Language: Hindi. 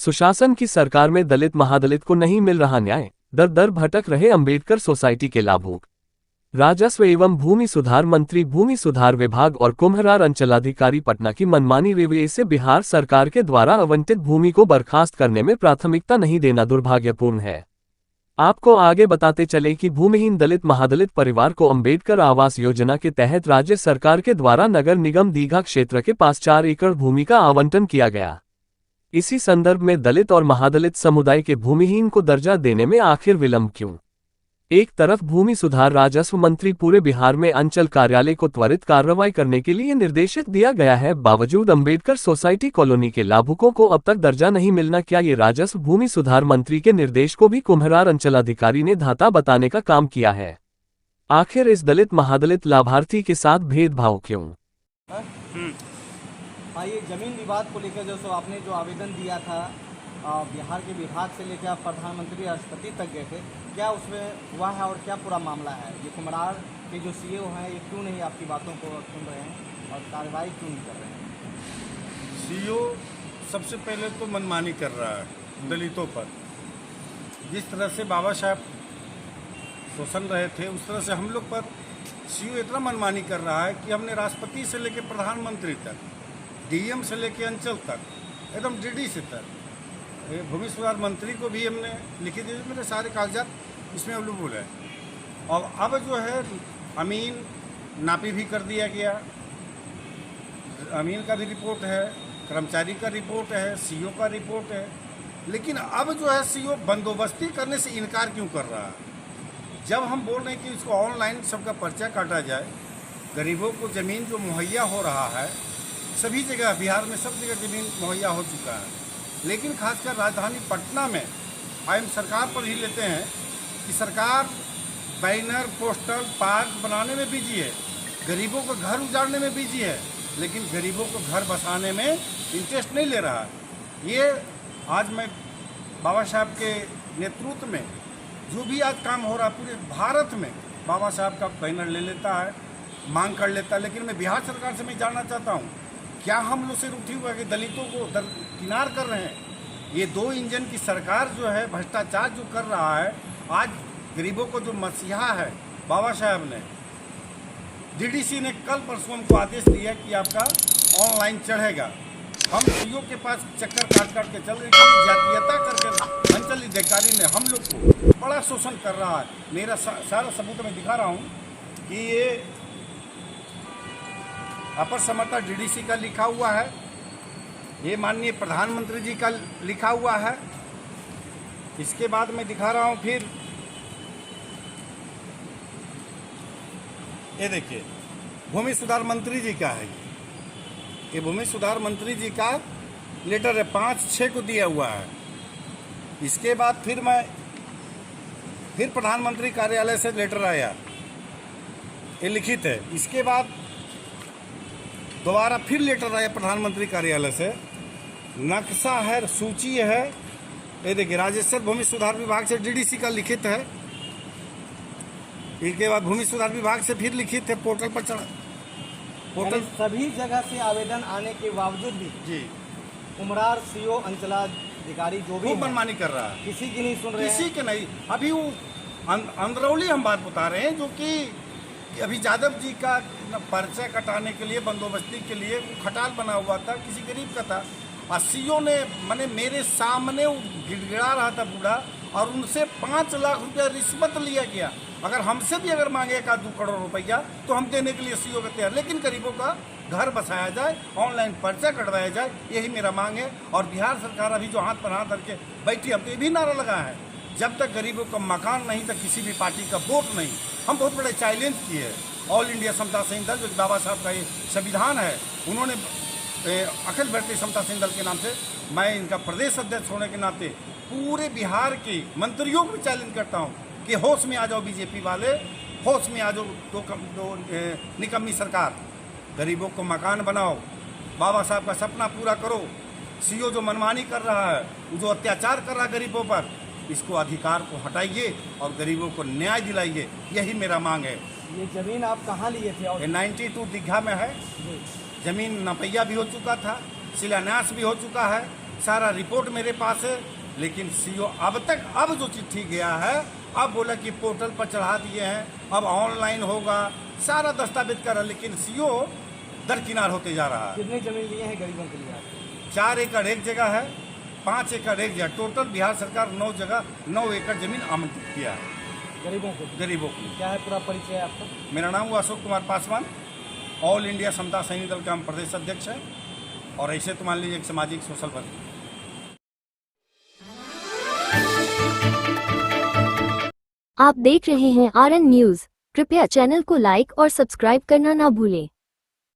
सुशासन की सरकार में दलित महादलित को नहीं मिल रहा न्याय, दर दर भटक रहे अंबेडकर सोसाइटी के लाभुक। राजस्व एवं भूमि सुधार मंत्री भूमि सुधार विभाग और कुम्हरार अंचलाधिकारी पटना की मनमानी रवैये से बिहार सरकार के द्वारा आवंटित भूमि को बर्खास्त करने में प्राथमिकता नहीं देना दुर्भाग्यपूर्ण है। आपको आगे बताते चले कि भूमिहीन दलित महादलित परिवार को अंबेडकर आवास योजना के तहत राज्य सरकार के द्वारा नगर निगम दीघा क्षेत्र के पास 4 एकड़ भूमि का आवंटन किया गया। इसी संदर्भ में दलित और महादलित समुदाय के भूमिहीन को दर्जा देने में आखिर विलंब क्यों? एक तरफ भूमि सुधार राजस्व मंत्री पूरे बिहार में अंचल कार्यालय को त्वरित कार्रवाई करने के लिए निर्देशित दिया गया है, बावजूद अंबेडकर सोसाइटी कॉलोनी के लाभुकों को अब तक दर्जा नहीं मिलना। क्या ये राजस्व भूमि सुधार मंत्री के निर्देश को भी कुम्हरार अंचलाधिकारी ने धाता बताने का काम किया है? आखिर इस दलित महादलित लाभार्थी के साथ भेदभाव क्यों? हाँ, ये जमीन विवाद को लेकर जो आपने जो आवेदन दिया था बिहार के विभाग से लेकर आप प्रधानमंत्री राष्ट्रपति तक गए थे, क्या उसमें हुआ है और क्या पूरा मामला है? ये कुम्हरार के जो सीईओ हैं ये क्यों नहीं आपकी बातों को सुन रहे हैं और कार्रवाई क्यों नहीं कर रहे हैं? सीईओ सबसे पहले तो मनमानी कर रहा है दलितों पर। जिस तरह से बाबा साहब शोषण रहे थे उस तरह से हम लोग पर सीईओ इतना मनमानी कर रहा है कि हमने राष्ट्रपति से लेकर प्रधानमंत्री तक, डीएम से लेकर अंचल तक, एकदम डीडीसी तक, भूमि सुधार मंत्री को भी हमने लिखी दी। मेरे सारे कागजात इसमें अवेलेबल है। और अब जो है अमीन नापी भी कर दिया गया, अमीन का भी रिपोर्ट है, कर्मचारी का रिपोर्ट है, सीईओ का रिपोर्ट है। लेकिन अब जो है सीईओ बंदोबस्ती करने से इनकार क्यों कर रहा है? जब हम बोल रहे हैं कि इसको ऑनलाइन सबका पर्चा काटा जाए, गरीबों को ज़मीन जो मुहैया हो रहा है, सभी जगह बिहार में सब जगह ज़मीन मुहैया हो चुका है, लेकिन खासकर राजधानी पटना में हम सरकार पर ही लेते हैं कि सरकार बैनर, पोस्टर, पार्क बनाने में बिजी है, गरीबों को घर उजाड़ने में बिजी है, लेकिन गरीबों को घर बसाने में इंटरेस्ट नहीं ले रहा है। ये आज मैं बाबा साहब के नेतृत्व में जो भी आज काम हो रहा है पूरे भारत में, बाबा साहब का बैनर ले लेता है, मांग कर लेता है। लेकिन मैं बिहार सरकार से मैं जानना चाहता हूँ, क्या हम लोग से उठी हुआ है कि दलितों को दरकिनार कर रहे हैं? ये 2 इंजन की सरकार जो है भ्रष्टाचार जो कर रहा है, आज गरीबों को जो मसीहा है बाबा साहब ने, डीडीसी ने कल परसों हमको आदेश दिया कि आपका ऑनलाइन चढ़ेगा। हम सीईओ के पास चक्कर काट काट के चल रहे हैं, जातीयता करके अंचल अधिकारी ने हम लोग को बड़ा शोषण कर रहा है। मेरा सारा सबूत मैं दिखा रहा हूँ कि ये अपर समर्था डीडीसी का लिखा हुआ है, ये माननीय प्रधानमंत्री जी का लिखा हुआ है। इसके बाद मैं दिखा रहा हूँ, फिर ये देखिए भूमि सुधार मंत्री जी का है, ये भूमि सुधार मंत्री जी का लेटर है, 5/6 को दिया हुआ है। इसके बाद फिर प्रधानमंत्री कार्यालय से लेटर आया, ये लिखित है। इसके बाद दोबारा फिर लेटर आया प्रधानमंत्री कार्यालय से, नक्शा है, सूची है, ये देखिए राजस्व भूमि सुधार विभाग से डीडीसी का लिखित है। इसके बाद भूमि सुधार विभाग से फिर लिखित है, पोर्टल पर चढ़ा, पोर्टल सभी जगह से आवेदन आने के बावजूद भी जी कुम्हरार सीईओ अंचलाधिकारी जो भी मनमानी कर रहा है, किसी की नहीं सुन रहे, किसी के नहीं। अभी वो अंदरौली हम बात बता रहे हैं, जो कि अभी यादव जी का पर्चा कटाने के लिए, बंदोबस्ती के लिए खटाल बना हुआ था, किसी गरीब का था, और सीईओ ने मैंने मेरे सामने गिड़गिड़ा रहा था बूढ़ा, और उनसे 5 लाख रुपया रिश्वत लिया गया। अगर हमसे भी अगर मांगेगा 2 करोड़ रुपया तो हम देने के लिए सीईओ का तैयार, लेकिन गरीबों का घर बसाया जाए, ऑनलाइन पर्चा कटवाया जाए, यही मेरा मांग है। और बिहार सरकार अभी जो हाथ पर हाथ धर के बैठी, हम तो ये भी नारा लगा है, जब तक गरीबों का मकान नहीं तक किसी भी पार्टी का वोट नहीं। हम बहुत बड़े चैलेंज किए हैं ऑल इंडिया समता संघ दल, जो बाबा साहब का ये संविधान है, उन्होंने अखिल भारतीय समता संघ दल के नाम से, मैं इनका प्रदेश अध्यक्ष होने के नाते पूरे बिहार के मंत्रियों को भी चैलेंज करता हूँ कि होश में आ जाओ बीजेपी वाले, होश में आ जाओ। दो निकम्मी सरकार, गरीबों को मकान बनाओ, बाबा साहब का सपना पूरा करो। सीईओ जो मनमानी कर रहा है, जो अत्याचार कर रहा है गरीबों पर, इसको अधिकार को हटाइए और गरीबों को न्याय दिलाइए, यही मेरा मांग है। ये जमीन आप कहाँ लिए थे? और 92 दीघा में है, जमीन नपैया भी हो चुका था, शिलान्यास भी हो चुका है, सारा रिपोर्ट मेरे पास है। लेकिन सीओ अब जो चिट्ठी गया है, अब बोला कि पोर्टल पर चढ़ा दिए हैं, अब ऑनलाइन होगा, सारा दस्तावेज कर रहा है, लेकिन सीओ दरकिनार होते जा रहा है। कितनी जमीन लिए हैं गरीबों के लिए आप? 4 एकड़ एक जगह है, 5 एकड़ एक जगह, टोटल बिहार सरकार 9 जगह 9 एकड़ जमीन आवंटित किया है गरीबों को? गरीबों को। क्या है पूरा परिचय आपका? मेरा नाम हुआ अशोक कुमार पासवान, ऑल इंडिया समता सैनिक दल का हम प्रदेश अध्यक्ष है, और ऐसे तो मान लीजिए एक सामाजिक सोशल वर्कर। आप देख रहे हैं RN न्यूज। कृपया चैनल को लाइक और सब्सक्राइब करना ना भूलें।